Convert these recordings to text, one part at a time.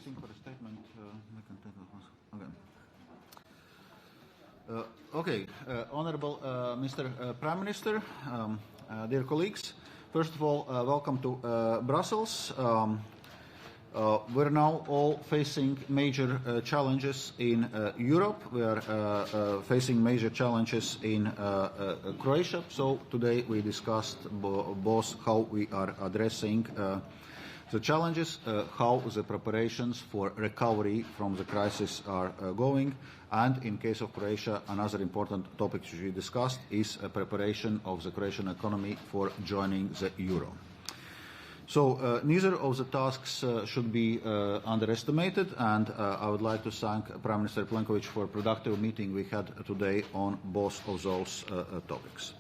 think for the statement, we can take it once. Okay, Honorable Mr. Prime Minister, dear colleagues, first of all, welcome to Brussels. We're now all facing major challenges in Europe. We are facing major challenges in Croatia. So today we discussed both how we are addressing the challenges, how the preparations for recovery from the crisis are going, and in case of Croatia, another important topic which we discussed is preparation of the Croatian economy for joining the euro. So neither of the tasks should be underestimated, and I would like to thank Prime Minister Plenković for a productive meeting we had today on both of those topics.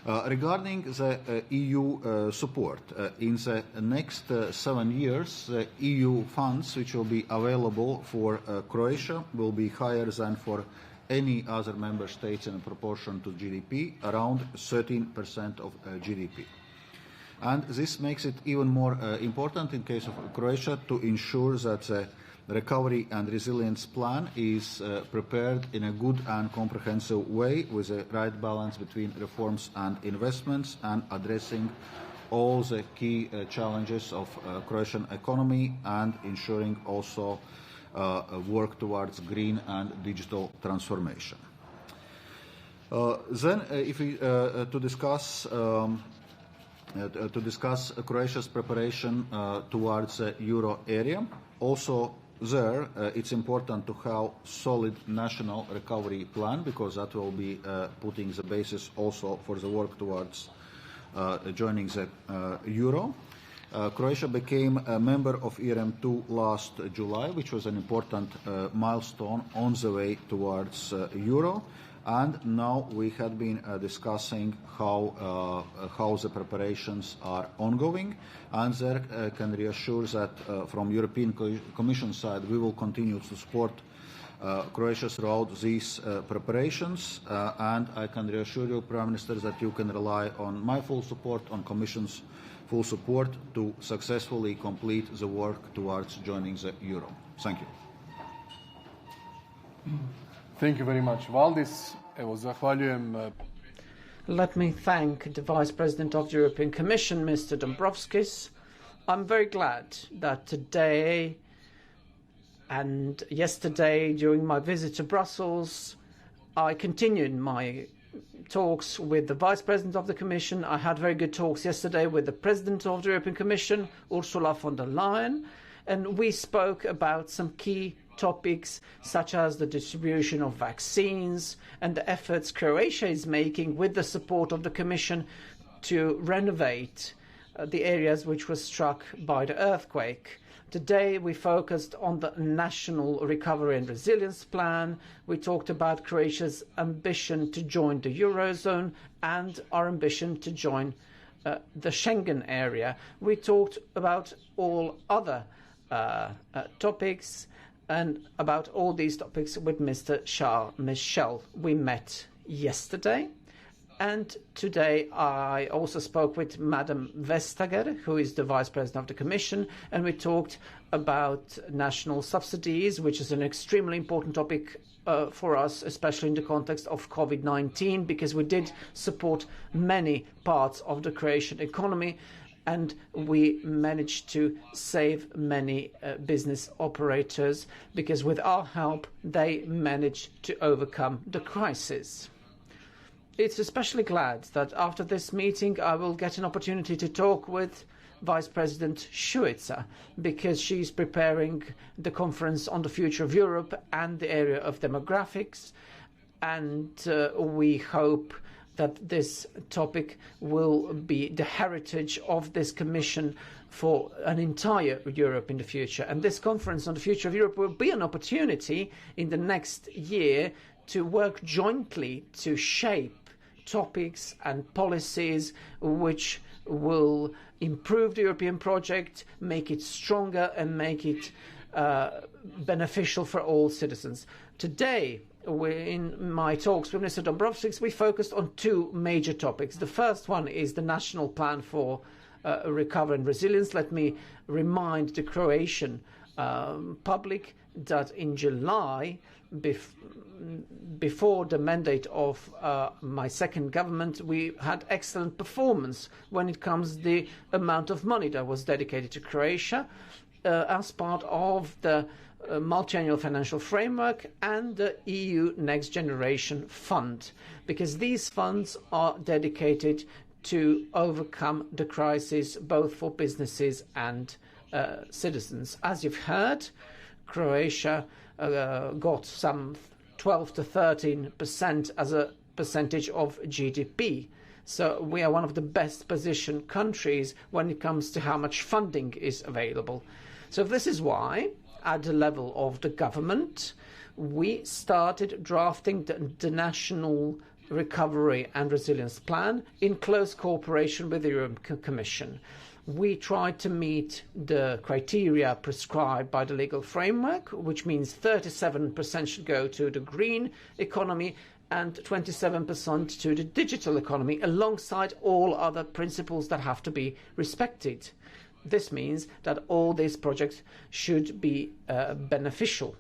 Regarding the EU support, in the next 7 years, the EU funds which will be available for Croatia will be higher than for any other member states in proportion to GDP, around 13% of GDP. And this makes it even more important in case of Croatia to ensure that the recovery and resilience plan is prepared in a good and comprehensive way with the right balance between reforms and investments and addressing all the key challenges of Croatian economy and ensuring also work towards green and digital transformation. Then if we to discuss Croatia's preparation towards the euro area. Also there, it's important to have solid national recovery plan because that will be putting the basis also for the work towards joining the euro. Croatia became a member of ERM II last July, which was an important milestone on the way towards euro. And now we have been discussing how the preparations are ongoing, and there can reassure that from European Commission side we will continue to support Croatia throughout these preparations, and I can reassure you, Prime Minister, that you can rely on my full support, on Commission's full support to successfully complete the work towards joining the euro. Thank you. Thank you very much, Valdis. Let me thank the Vice President of the European Commission, Mr. Dombrovskis. I'm very glad that today and yesterday, during my visit to Brussels, I continued my talks with the Vice President of the Commission. I had very good talks yesterday with the President of the European Commission, Ursula von der Leyen, and we spoke about some key topics such as the distribution of vaccines and the efforts Croatia is making with the support of the Commission to renovate the areas which were struck by the earthquake. Today we focused on the National Recovery and Resilience Plan. We talked about Croatia's ambition to join the Eurozone and our ambition to join the Schengen area. We talked about all other topics, and about all these topics with Mr. Charles Michel. We met yesterday, and today I also spoke with Madam Vestager, who is the Vice President of the Commission, and we talked about national subsidies, which is an extremely important topic for us, especially in the context of COVID-19, because we did support many parts of the Croatian economy, and we managed to save many business operators because with our help they managed to overcome the crisis. It's especially glad that after this meeting I will get an opportunity to talk with Vice President Šuica because she's preparing the conference on the future of Europe and the area of demographics, and we hope that this topic will be the heritage of this Commission for an entire Europe in the future. And this conference on the future of Europe will be an opportunity in the next year to work jointly to shape topics and policies which will improve the European project, make it stronger and make it beneficial for all citizens. Today, in my talks with Mr. Dombrovskis, we focused on two major topics. The first one is the national plan for recovery and resilience. Let me remind the Croatian public that in July, before the mandate of my second government, we had excellent performance when it comes to the amount of money that was dedicated to Croatia as part of the multi-annual financial framework and the EU Next Generation Fund, because these funds are dedicated to overcome the crisis both for businesses and citizens. As you've heard, Croatia got some 12 to 13% as a percentage of GDP. So we are one of the best positioned countries when it comes to how much funding is available. So this is why, at the level of the government, we started drafting the National Recovery and Resilience Plan in close cooperation with the European Commission. We tried to meet the criteria prescribed by the legal framework, which means 37% should go to the green economy and 27% to the digital economy, alongside all other principles that have to be respected. This means that all these projects should be beneficial.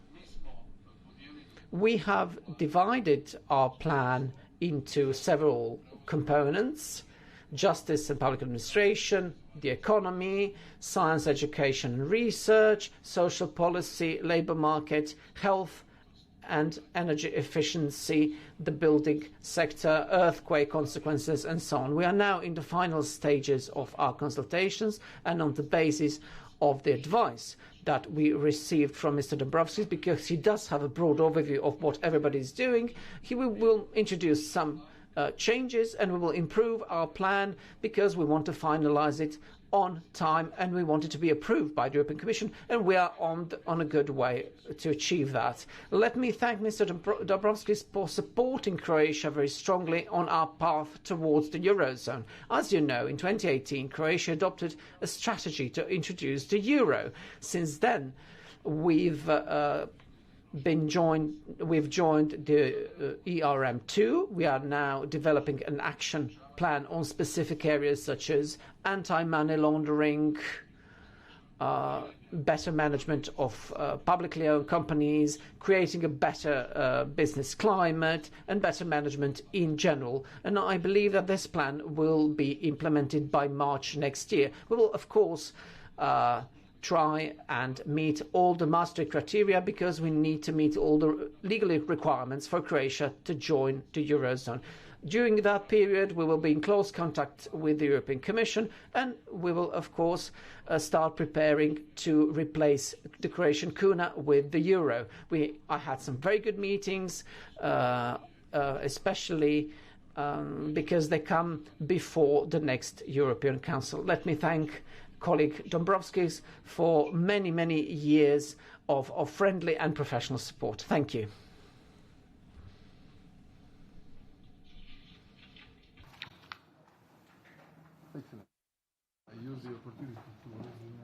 We have divided our plan into several components: justice and public administration, the economy, science, education and research, social policy, labour market, health and energy efficiency, the building sector, earthquake consequences and so on. We are now in the final stages of our consultations, and on the basis of the advice that we received from Mr. Dombrovskis, because he does have a broad overview of what everybody is doing, he will introduce some changes, and we will improve our plan because we want to finalise it on time and we want it to be approved by the European Commission, and we are on a good way to achieve that. Let me thank Mr. Dombrovskis for supporting Croatia very strongly on our path towards the Eurozone. As you know, in 2018, Croatia adopted a strategy to introduce the euro. Since then, we've joined the ERM II. We are now developing an action plan on specific areas such as anti-money laundering, better management of publicly owned companies, creating a better business climate and better management in general. And I believe that this plan will be implemented by March next year. We will, of course, try and meet all the Maastricht criteria, because we need to meet all the legal requirements for Croatia to join the Eurozone. During that period, we will be in close contact with the European Commission, and we will, of course, start preparing to replace the Croatian kuna with the euro. I had some very good meetings, especially because they come before the next European Council. Let me thank colleague Dombrovskis for many, many years of friendly and professional support. Thank you. Excellent. I use the opportunity to resume.